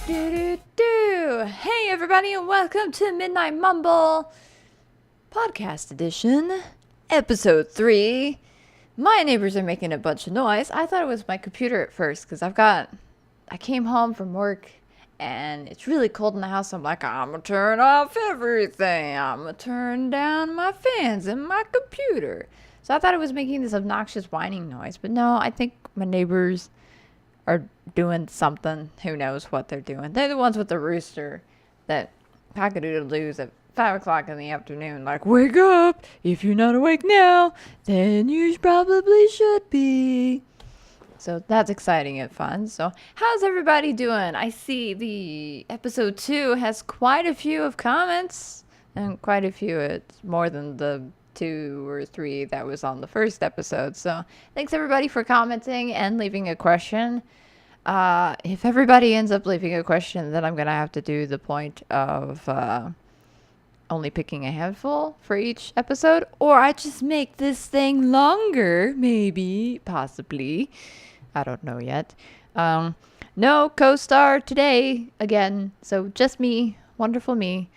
Hey everybody and welcome to Midnight Mumble Podcast Edition, Episode 3. My neighbors are making a bunch of noise. I thought it was my computer at first because I came home from work and it's really cold in the house. I'm like, I'm gonna turn off everything. I'm gonna turn down my fans and my computer. So I thought it was making this obnoxious whining noise, but no, I think my neighbors are doing something. Who knows what they're doing. They're the ones with the rooster that cock-a-doodle-doos at 5 o'clock in the afternoon. Like, wake up! If you're not awake now, then you probably should be. So that's exciting and fun. So how's everybody doing? I see the episode 2 has quite a few of comments. And quite a few. It's more than the 2 or 3 that was on the first episode. So thanks everybody for commenting and leaving a question. If everybody ends up leaving a question, then I'm gonna have to do the point of only picking a handful for each episode, or I just make this thing longer, maybe, possibly. I don't know yet. No co-star today again, so just me, wonderful me.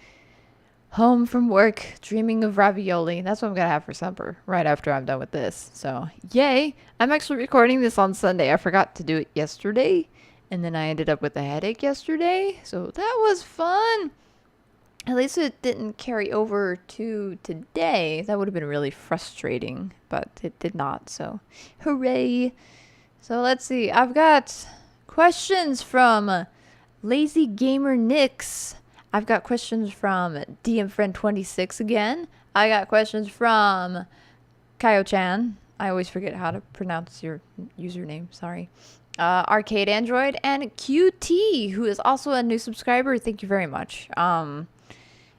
Home from work, dreaming of ravioli. That's what I'm gonna have for supper right after I'm done with this. So, yay! I'm actually recording this on Sunday. I forgot to do it yesterday, and then I ended up with a headache yesterday. So that was fun. At least it didn't carry over to today. That would have been really frustrating, but it did not. So, hooray! So let's see. I've got questions from Lazy Gamer Nix. I've got questions from DMFriend26 again. I got questions from Kaio-chan. I always forget how to pronounce your username. Sorry. Arcade Android and QT, who is also a new subscriber. Thank you very much.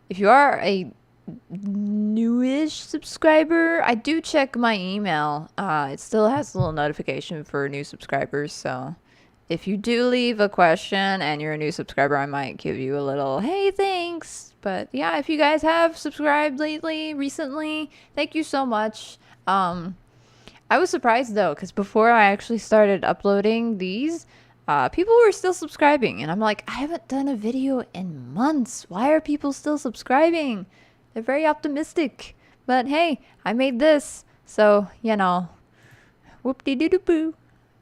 If you are a newish subscriber, I do check my email. It still has a little notification for new subscribers, so if you do leave a question and you're a new subscriber, I might give you a little, hey, thanks. But yeah, if you guys have subscribed recently, thank you so much. I was surprised though, because before I actually started uploading these, people were still subscribing. And I'm like, I haven't done a video in months. Why are people still subscribing? They're very optimistic. But hey, I made this. So, whoop-de-doo-doo-boo.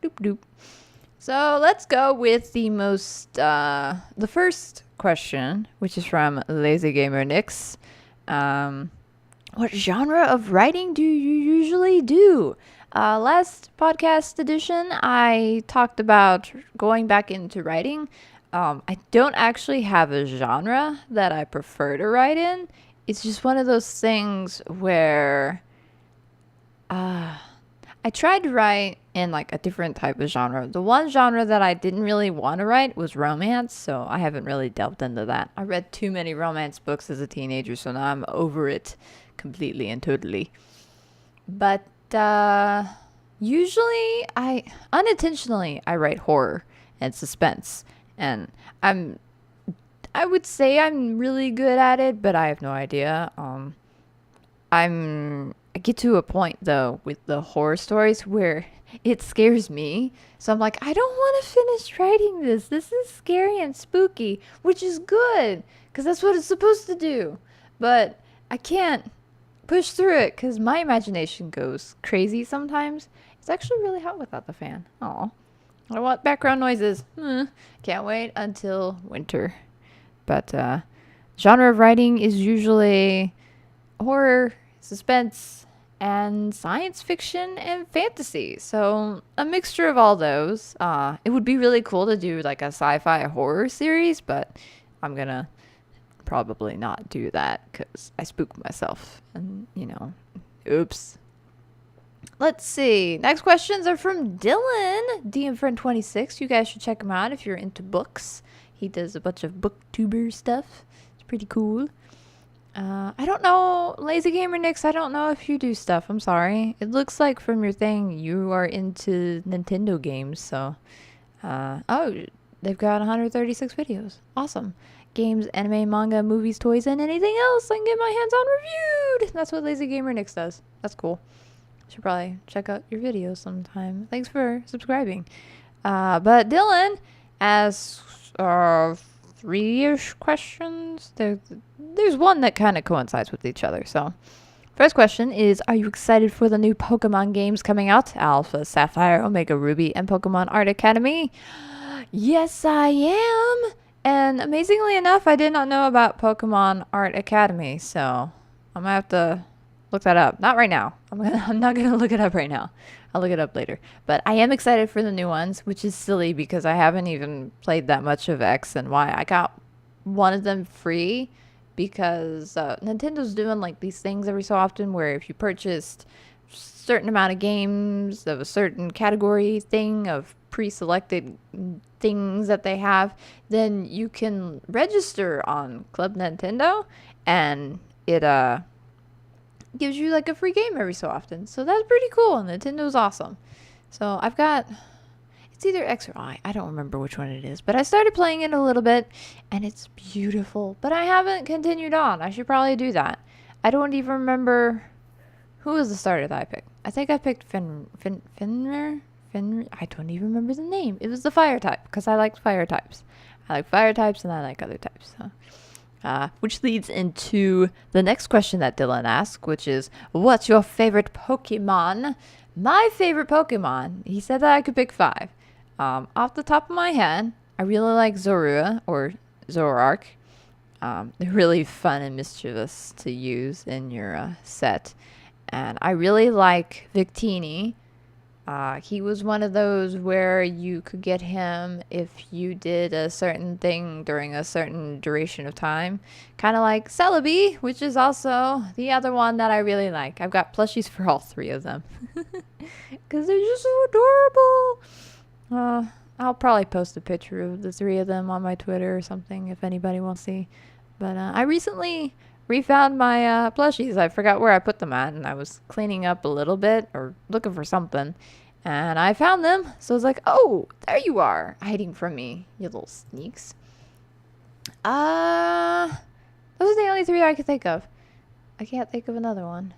Doop-doop. So let's go with the first question, which is from Lazy Gamer Nix. What genre of writing do you usually do? Last podcast edition, I talked about going back into writing. I don't actually have a genre that I prefer to write in. It's just one of those things where I tried to write in like a different type of genre. The one genre that I didn't really want to write was romance, so I haven't really delved into that. I read too many romance books as a teenager, so now I'm over it completely and totally. But usually unintentionally I write horror and suspense, and I would say I'm really good at it, but I have no idea. I get to a point though with the horror stories where it scares me. So I'm like, I don't want to finish writing this. This is scary and spooky, which is good because that's what it's supposed to do. But I can't push through it because my imagination goes crazy sometimes. It's actually really hot without the fan. Oh, I want background noises. Can't wait until winter. But genre of writing is usually horror, suspense, and science fiction and fantasy. So a mixture of all those. It would be really cool to do like a sci-fi horror series, but I'm gonna probably not do that because I spook myself. And oops. Let's see. Next questions are from Dylan, DMFriend26. You guys should check him out if you're into books. He does a bunch of booktuber stuff. It's pretty cool. I don't know, Lazy Gamer Nix, I don't know if you do stuff. I'm sorry. It looks like from your thing you are into Nintendo games, so they've got 136 videos. Awesome. Games, anime, manga, movies, toys, and anything else I can get my hands on reviewed. That's what Lazy Gamer Nix does. That's cool. Should probably check out your videos sometime. Thanks for subscribing. But Dylan asks, three-ish questions. There's one that kind of coincides with each other. So, first question is, are you excited for the new Pokemon games coming out? Alpha, Sapphire, Omega Ruby, and Pokemon Art Academy? Yes, I am. And amazingly enough, I did not know about Pokemon Art Academy, so I'm gonna have to look that up. Not right now. I'm not gonna look it up right now. I'll look it up later. But I am excited for the new ones, which is silly because I haven't even played that much of X and Y. I got one of them free because Nintendo's doing like these things every so often where if you purchased certain amount of games of a certain category thing of pre-selected things that they have, then you can register on Club Nintendo and it gives you like a free game every so often. So that's pretty cool. Nintendo's awesome. So I've got, it's either X or I don't remember which one it is, but I started playing it a little bit and it's beautiful, but I haven't continued on. I should probably do that. I don't even remember who was the starter that I picked. I think I picked Fenrir. I don't even remember the name. It was the fire type because I like fire types. I like fire types and I like other types. So. Which leads into the next question that Dylan asked, which is, what's your favorite Pokemon? My favorite Pokemon, he said that I could pick 5. Off the top of my head, I really like Zorua or Zoroark. They're really fun and mischievous to use in your set. And I really like Victini. He was one of those where you could get him if you did a certain thing during a certain duration of time. Kind of like Celebi, which is also the other one that I really like. I've got plushies for all 3 of them. Because they're just so adorable. I'll probably post a picture of the 3 of them on my Twitter or something if anybody wants to see. But I recently refound my plushies. I forgot where I put them at, and I was cleaning up a little bit or looking for something, and I found them. So I was like, oh, there you are, hiding from me, you little sneaks. Those are the only 3 I could think of. I can't think of another one.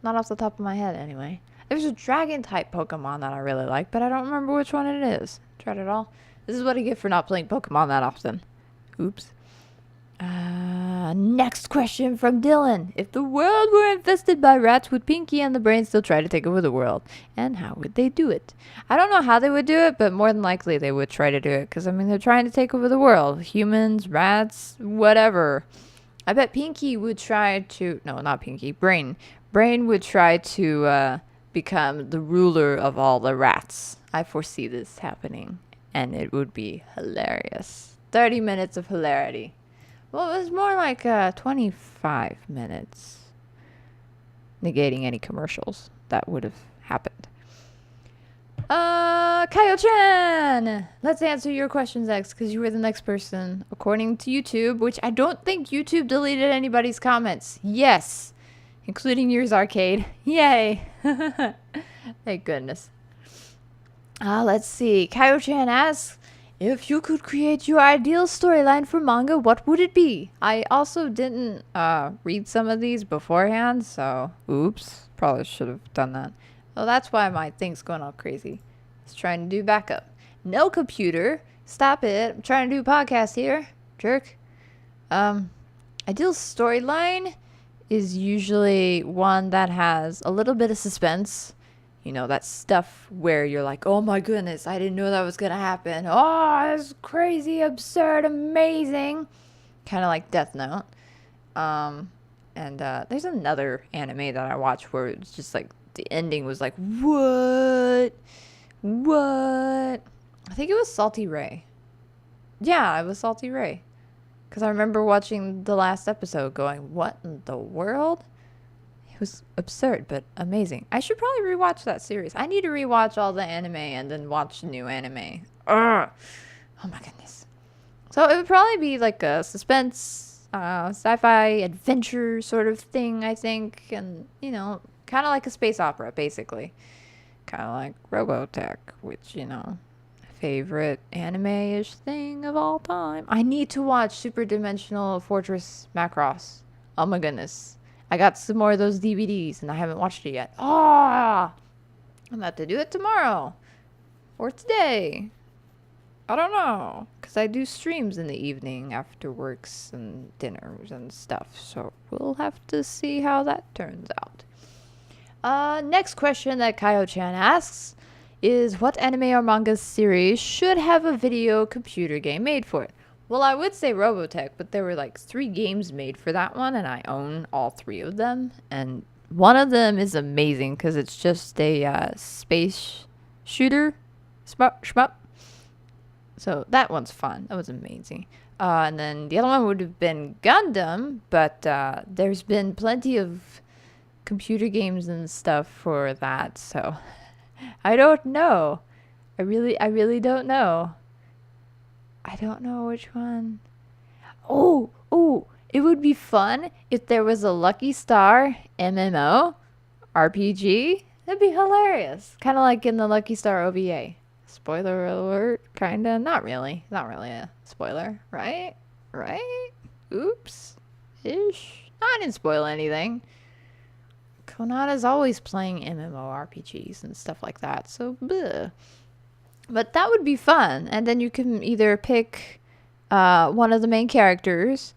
Not off the top of my head, anyway. There's a dragon type Pokemon that I really like, but I don't remember which one it is. Tried it all. This is what I get for not playing Pokemon that often. Oops. Next question from Dylan. If the world were infested by rats, would Pinky and the Brain still try to take over the world? And how would they do it? I don't know how they would do it, but more than likely they would try to do it. Because, I mean, they're trying to take over the world. Humans, rats, whatever. I bet Pinky would try to... No, not Pinky. Brain. Brain would try to become the ruler of all the rats. I foresee this happening. And it would be hilarious. 30 minutes of hilarity. Well, it was more like 25 minutes. Negating any commercials that would have happened. Kyle-chan! Let's answer your questions next, because you were the next person. According to YouTube, which I don't think YouTube deleted anybody's comments. Yes! Including yours, Arcade. Yay! Thank goodness. Let's see. Kyle-chan asks, if you could create your ideal storyline for manga, what would it be? I also didn't read some of these beforehand, so oops. Probably should have done that. Well, that's why my thing's going all crazy. It's trying to do backup. No computer. Stop it. I'm trying to do a podcast here. Jerk. Ideal storyline is usually one that has a little bit of suspense. You know, that stuff where you're like, oh my goodness, I didn't know that was going to happen. Oh, that's crazy, absurd, amazing. Kind of like Death Note. There's another anime that I watched where it's just like, the ending was like, what? What? I think it was Salty Ray. Yeah, it was Salty Ray. Because I remember watching the last episode going, what in the world? It was absurd, but amazing. I should probably rewatch that series. I need to rewatch all the anime and then watch new anime. Ugh. Oh my goodness. So it would probably be like a suspense, sci-fi adventure sort of thing, I think. And, you know, kind of like a space opera, basically. Kind of like Robotech, which, you know, favorite anime-ish thing of all time. I need to watch Super Dimensional Fortress Macross. Oh my goodness. I got some more of those DVDs and I haven't watched it yet. I'm about to do it tomorrow. Or today. I don't know. because I do streams in the evening after works and dinners and stuff. So we'll have to see how that turns out. Next question that Kaio-chan asks is, what anime or manga series should have a video computer game made for it? Well, I would say Robotech, but there were like 3 games made for that one, and I own all 3 of them. And one of them is amazing because it's just a space shooter shmup. So that one's fun. That was amazing. And then the other one would have been Gundam, but there's been plenty of computer games and stuff for that. So I don't know. I really don't know. I don't know which one. Oh, it would be fun if there was a Lucky Star MMO RPG. That'd be hilarious. Kind of like in the Lucky Star OVA. Spoiler alert, kinda. Not really a spoiler, right? Oops. Ish. I didn't spoil anything. Konada's always playing MMORPGs and stuff like that, so bleh. But that would be fun. And then you can either pick one of the main characters,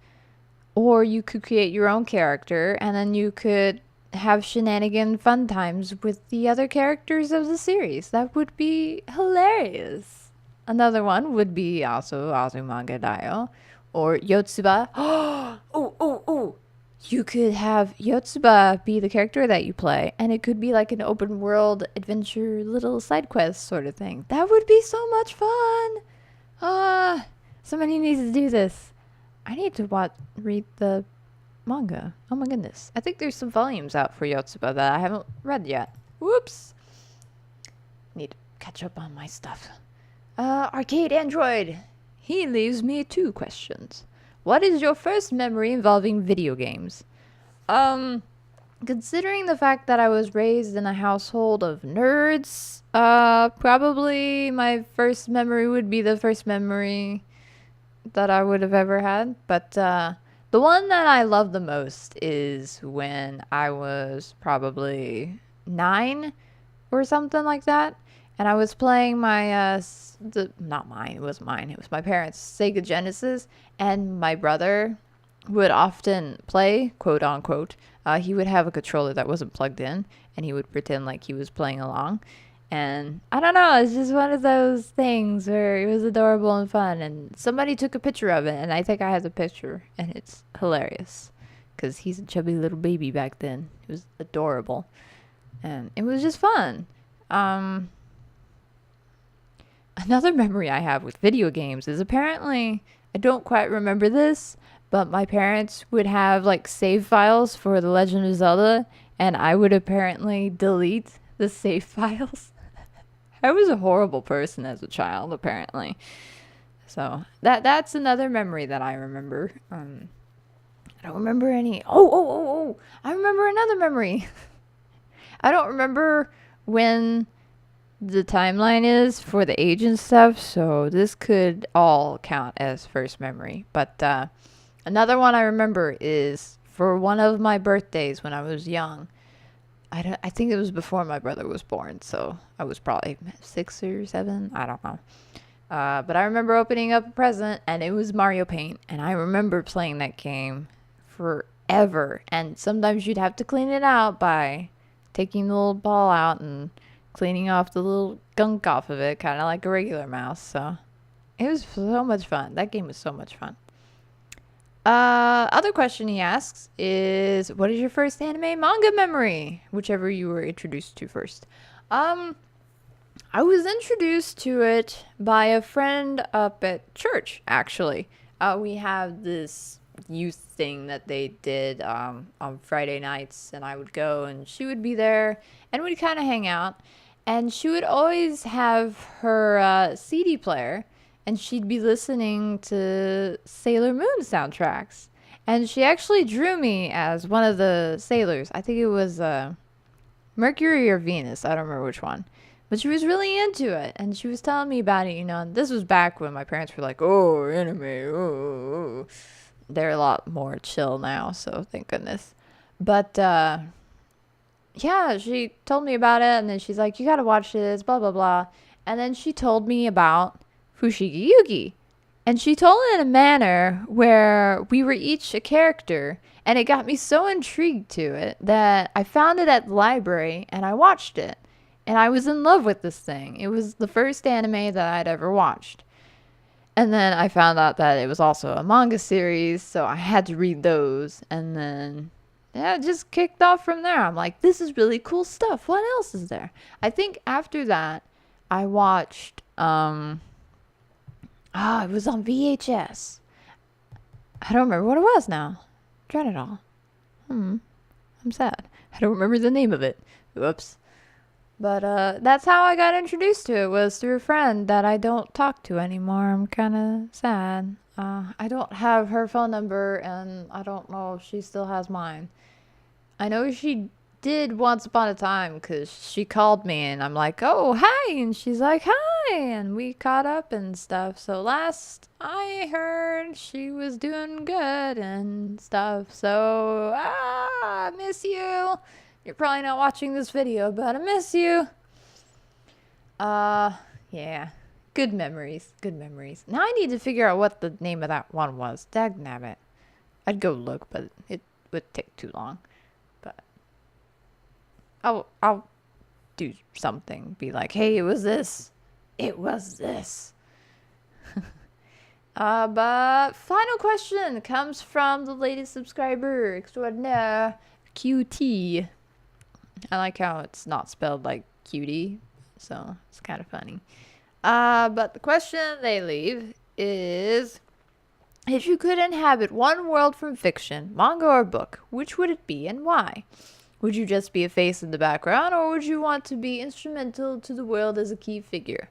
or you could create your own character, and then you could have shenanigan fun times with the other characters of the series. That would be hilarious. Another one would be also Azumanga Daioh or Yotsuba. Oh. You could have Yotsuba be the character that you play, and it could be like an open world adventure little side quest sort of thing. That would be so much fun. Somebody needs to do this. I need to read the manga. Oh my goodness. I think there's some volumes out for Yotsuba that I haven't read yet. Whoops. Need to catch up on my stuff. Arcade Android. He leaves me 2 questions. What is your first memory involving video games? Considering the fact that I was raised in a household of nerds, probably my first memory would be the first memory that I would have ever had. But the one that I love the most is when I was probably 9 or something like that. And I was playing my, not mine, it wasn't mine, it was my parents' Sega Genesis, and my brother would often play, quote unquote. He would have a controller that wasn't plugged in, and he would pretend like he was playing along. And I don't know, it's just one of those things where it was adorable and fun, and somebody took a picture of it, and I think I have the picture, and it's hilarious, because he's a chubby little baby back then. It was adorable, and it was just fun. Another memory I have with video games is apparently, I don't quite remember this, but my parents would have like save files for The Legend of Zelda, and I would apparently delete the save files. I was a horrible person as a child, apparently. So that's another memory that I remember. I don't remember any. Oh! I remember another memory. I don't remember when the timeline is for the age and stuff, so this could all count as first memory. But another one I remember is for one of my birthdays when I was young. I think it was before my brother was born, so I was probably 6 or 7. I don't know. But I remember opening up a present, and it was Mario Paint, and I remember playing that game forever. And sometimes you'd have to clean it out by taking the little ball out and cleaning off the little gunk off of it, kind of like a regular mouse. So it was so much fun. That game was so much fun. Other question he asks is, what is your first anime manga memory? Whichever you were introduced to first. I was introduced to it by a friend up at church, actually. We have this youth thing that they did on Friday nights, and I would go, and she would be there, and we'd kind of hang out. And she would always have her CD player, and she'd be listening to Sailor Moon soundtracks. And she actually drew me as one of the sailors. I think it was Mercury or Venus. I don't remember which one. But she was really into it, and she was telling me about it, and this was back when my parents were like, oh, anime, oh. They're a lot more chill now, so thank goodness. But, yeah, she told me about it, and then she's like, you gotta watch this, blah, blah, blah. And then she told me about Fushigi Yugi. And she told it in a manner where we were each a character, and it got me so intrigued to it that I found it at the library and I watched it. And I was in love with this thing. It was the first anime that I'd ever watched. And then I found out that it was also a manga series, so I had to read those. And then, yeah, it just kicked off from there. I'm like, this is really cool stuff. What else is there? I think after that, I watched, it was on VHS. I don't remember what it was now. Dread it all. I'm sad. I don't remember the name of it. Whoops. But that's how I got introduced to it, was through a friend that I don't talk to anymore. I'm kind of sad. I don't have her phone number, and I don't know if she still has mine. I know she did once upon a time, because she called me, and I'm like, oh, hi, and she's like, hi, and we caught up and stuff. So last I heard, she was doing good and stuff. So, I miss you. You're probably not watching this video, but I miss you. Yeah. Good memories. Good memories. Now I need to figure out what the name of that one was. Dagnabbit. I'd go look, but it would take too long. But I'll do something. Be like, hey, it was this. It was this. But final question comes from the latest subscriber extraordinaire, QT. I like how it's not spelled like cutie, so it's kind of funny. But the question they leave is, if you could inhabit one world from fiction, manga or book, which would it be and why? Would you just be a face in the background, or would you want to be instrumental to the world as a key figure?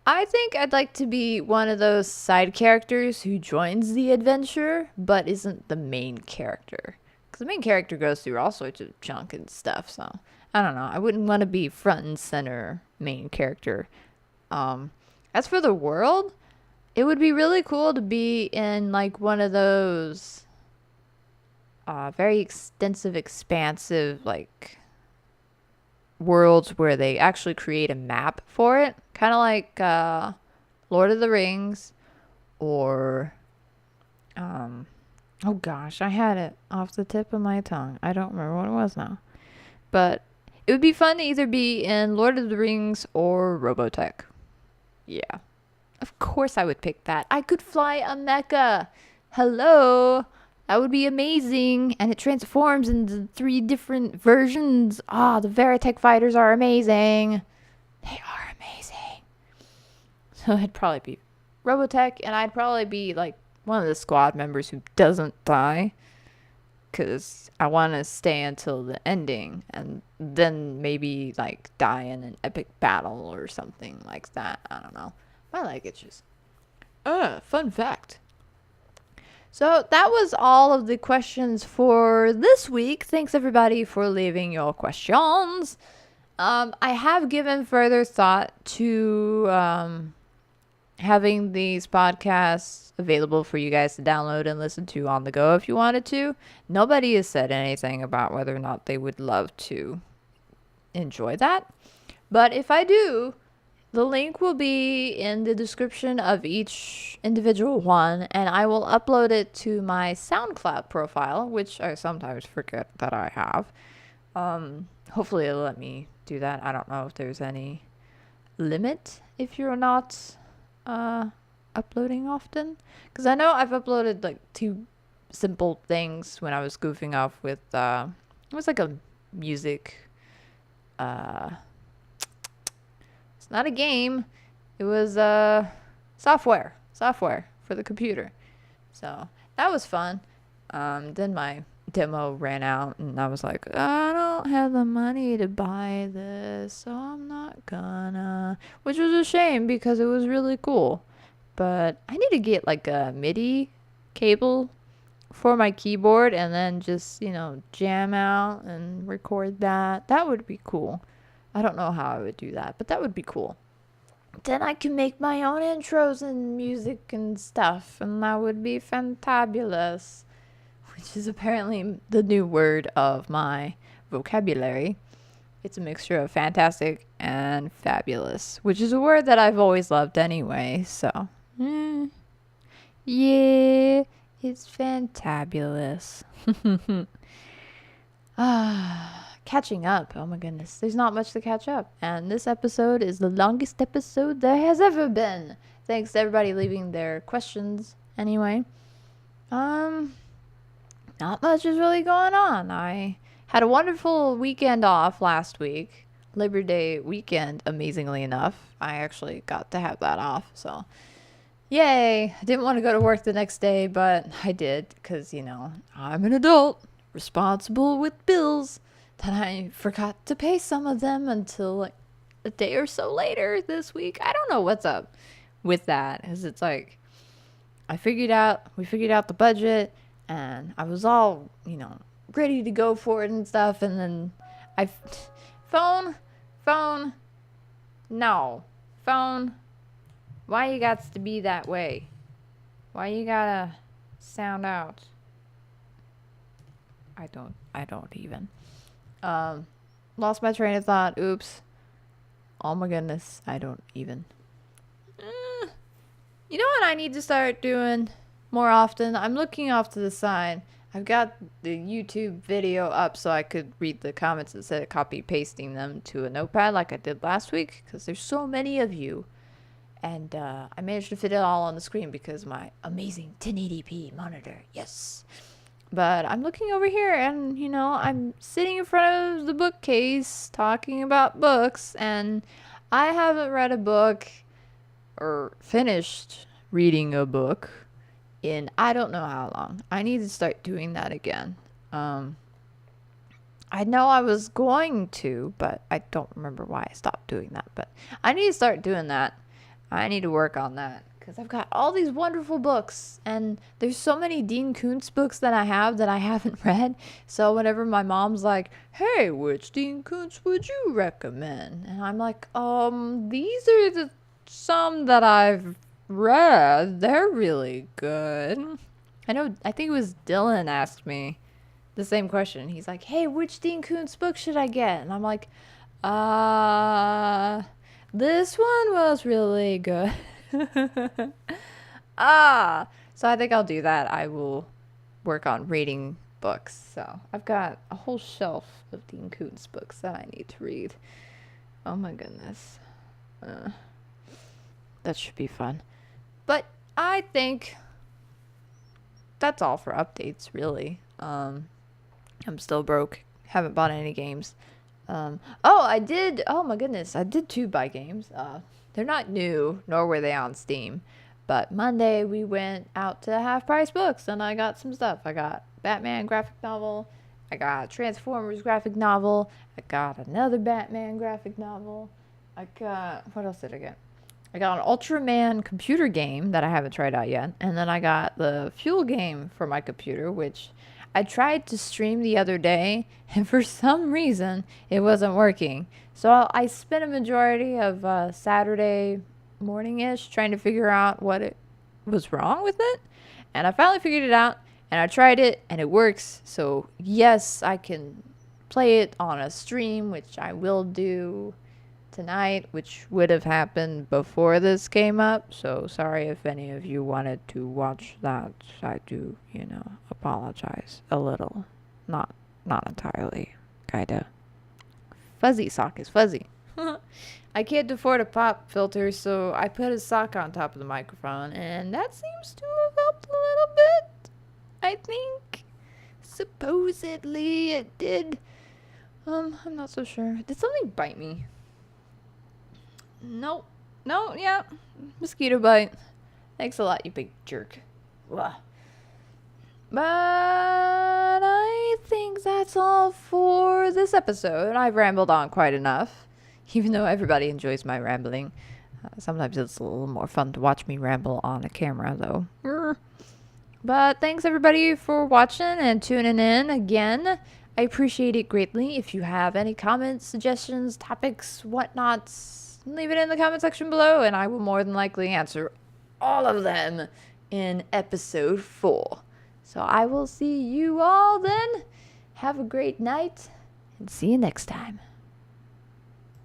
I think I'd like to be one of those side characters who joins the adventure, but isn't the main character. Because the main character goes through all sorts of junk and stuff, so I don't know. I wouldn't want to be front and center main character. As for the world, it would be really cool to be in like one of those very extensive, expansive like worlds where they actually create a map for it, kind of like Lord of the Rings, or oh gosh, I had it off the tip of my tongue. I don't remember what it was now. But it would be fun to either be in Lord of the Rings or Robotech. Yeah. Of course I would pick that. I could fly a mecha. Hello. That would be amazing. And it transforms into 3 different versions. The Veritech fighters are amazing. They are amazing. So it'd probably be Robotech, and I'd probably be like one of the squad members who doesn't die, because I want to stay until the ending and then maybe like die in an epic battle or something like that. I don't know. My leg itches. Fun fact. So that was all of the questions for this week. Thanks everybody for leaving your questions. I have given further thought to having these podcasts available for you guys to download and listen to on the go if you wanted to. Nobody has said anything about whether or not they would love to enjoy that. But if I do, the link will be in the description of each individual one, and I will upload it to my SoundCloud profile, which I sometimes forget that I have. Hopefully it'll let me do that. I don't know if there's any limit if you're not uploading often, because I know I've uploaded like 2 simple things when I was goofing off with it was like a music it's not a game, it was software for the computer, so that was fun. Then my demo ran out and I was like, I don't have the money to buy this, so I'm not gonna, which was a shame because it was really cool. But I need to get like a MIDI cable for my keyboard and then just, jam out and record that. That would be cool. I don't know how I would do that, but that would be cool. Then I can make my own intros and music and stuff, and that would be fantabulous, which is apparently the new word of my vocabulary. It's a mixture of fantastic and fabulous, which is a word that I've always loved anyway, so Yeah, it's fantabulous. Catching up. Oh my goodness. There's not much to catch up. And this episode is the longest episode there has ever been. Thanks to everybody leaving their questions anyway. Not much is really going on. I had a wonderful weekend off last week. Labor Day weekend, amazingly enough. I actually got to have that off, so yay. I didn't want to go to work the next day, but I did because, I'm an adult, responsible with bills, that I forgot to pay some of them until like a day or so later this week. I don't know what's up with that, because it's like we figured out the budget, and I was all, ready to go for it and stuff, and then phone, no, phone, why you got to be that way? Why you gotta sound out? I don't even. Lost my train of thought, oops. Oh my goodness, I don't even. You know what I need to start doing more often? I'm looking off to the side. I've got the YouTube video up so I could read the comments instead of copy pasting them to a notepad like I did last week, because there's so many of you. And I managed to fit it all on the screen because my amazing 1080p monitor. Yes. But I'm looking over here and, I'm sitting in front of the bookcase talking about books, and I haven't read a book or finished reading a book in I don't know how long. I need to start doing that again. I know I was going to, but I don't remember why I stopped doing that. But I need to start doing that. I need to work on that because I've got all these wonderful books, and there's so many Dean Koontz books that I haven't read. So whenever my mom's like, "Hey, which Dean Koontz would you recommend?" and I'm like, these are some that I've read. They're really good. I think it was Dylan asked me the same question. He's like, "Hey, which Dean Koontz book should I get?" And I'm like, this one was really good. So I think I'll do that. I will work on reading books. So I've got a whole shelf of Dean Koontz books that I need to read. Oh my goodness. That should be fun. But I think that's all for updates, really. I'm still broke. Haven't bought any games. I did. Oh my goodness. I did 2 buy games. They're not new, nor were they on Steam. But Monday we went out to Half Price Books and I got some stuff. I got Batman graphic novel. I got Transformers graphic novel. I got another Batman graphic novel. What else did I get? I got an Ultraman computer game that I haven't tried out yet. And then I got the Fuel game for my computer, which I tried to stream the other day, and for some reason, it wasn't working. So I spent a majority of Saturday morning-ish trying to figure out what it was wrong with it. And I finally figured it out, and I tried it, and it works. So yes, I can play it on a stream, which I will do tonight, which would have happened before this came up. So sorry if any of you wanted to watch that. I do, apologize a little. Not entirely, kinda. Fuzzy sock is fuzzy. I can't afford a pop filter, so I put a sock on top of the microphone, and that seems to have helped a little bit, I think. Supposedly it did. I'm not so sure. Did something bite me? Nope. No, yeah. Mosquito bite. Thanks a lot, you big jerk. Ugh. But I think that's all for this episode. I've rambled on quite enough, even though everybody enjoys my rambling. Sometimes it's a little more fun to watch me ramble on a camera, though. But thanks, everybody, for watching and tuning in again. I appreciate it greatly. If you have any comments, suggestions, topics, whatnots, leave it in the comment section below, and I will more than likely answer all of them in episode 4. So I will see you all then. Have a great night, and see you next time.